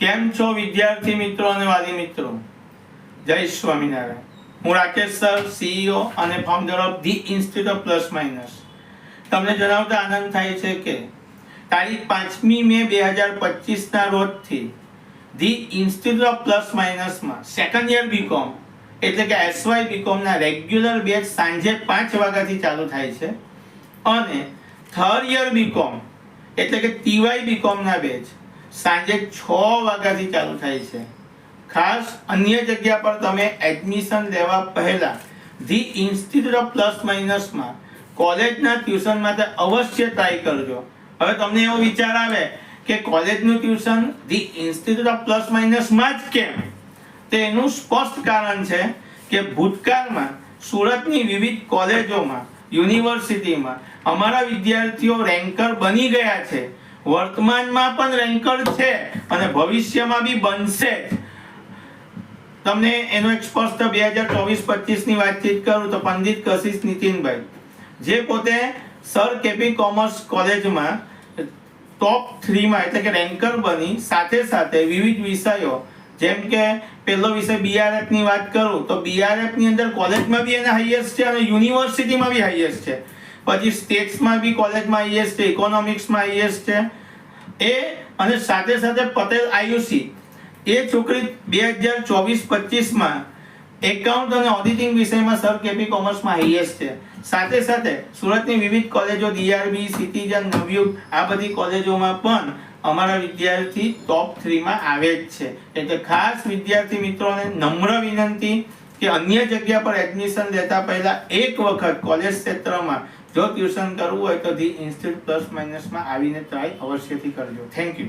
કેમ છો વિદ્યાર્થી મિત્રો અને વાલી મિત્રો? જય સ્વામિનારાયણ. હું રાકેશ સર, CEO અને founder of the institute of plus minus. તમને જણાવતા આનંદ થાય છે કે તારીખ 5મી મે 2025 ના રોજથી ધી ઇન્સ્ટિટ્યૂટ ઓફ પ્લસ માઇનસમાં સેકન્ડ યર બીકોમ એટલે કે SY બીકોમ ના રેગ્યુલર બેચ સાંજે 5 વાગ્યાથી ચાલુ થાય છે અને થર્ડ યર બીકોમ એટલે કે TY બીકોમ ના બેચ સાંજે 6 વાગ્યાથી ચાલુ થાય છે. ખાસ અન્ય જગ્યા પર તમે એડમિશન લેવા પહેલા ધી ઇન્સ્ટિટ્યૂટ ઓફ પ્લસ માઇનસમાં કોલેજના ટ્યુશન માટે અવશ્ય ટ્રાય કરજો. હવે તમને એવો વિચાર આવે કે કોલેજનું tuition the institute of plus માઇનસમાં જ કેમ? તેનું સ્પષ્ટ કારણ છે કે ભૂતકાળમાં સુરતની વિવિધ કોલેજોમાં, યુનિવર્સિટીમાં અમારા વિદ્યાર્થીઓ રેન્કર બની ગયા છે, વર્તમાનમાં પણ રેન્કર છે અને ભવિષ્યમાં બી બનશે. તમને એનો એક સ્પષ્ટ 2024-25 ની વાતચીત કરું તો પંડિત કશિશ નીતિનભાઈ, જે પોતે સર કેપી કોમર્સ કોલેજમાં ટોપ 3 માં એટલે કે રેન્કર બની સાથે સાથે વિવિધ વિષયો જેમ કે પહેલો વિષય BRF ની વાત કરું તો BRF ની અંદર કોલેજમાં બી એના હાઈએસ્ટ છે અને યુનિવર્સિટીમાં બી હાઈએસ્ટ છે. પછી સ્ટેટ્સમાં બી કોલેજમાં હાઈએસ્ટ છે, ઇકોનોમિક્સમાં હાઈએસ્ટ છે. એ અને સાથે સાથે પટેલ IUC એ છોકરી 2024-25 માં એકાઉન્ટ અને ઓડિટિંગ વિષયમાં સર કેપી કોમર્સમાં હાઈએસ્ટ છે. સાથે સાથે સુરતની વિવિધ કોલેજો DRB, સિટીઝન, નવયુગ આ બધી કોલેજોમાં પણ અમારા વિદ્યાર્થી ટોપ 3 માં આવે જ છે. એટલે ખાસ વિદ્યાર્થી મિત્રોને નમ્ર વિનંતી કે અન્ય જગ્યા પર એડમિશન લેતા પહેલા એક વખત કોલેજ ક્ષેત્રમાં જો ટ્યુશન કરવું હોય તો ધી ઇન્સ્ટિટ્યૂટ પ્લસ માઇનસમાં આવીને ટ્રાય અવશ્યથી કરજો. Thank you.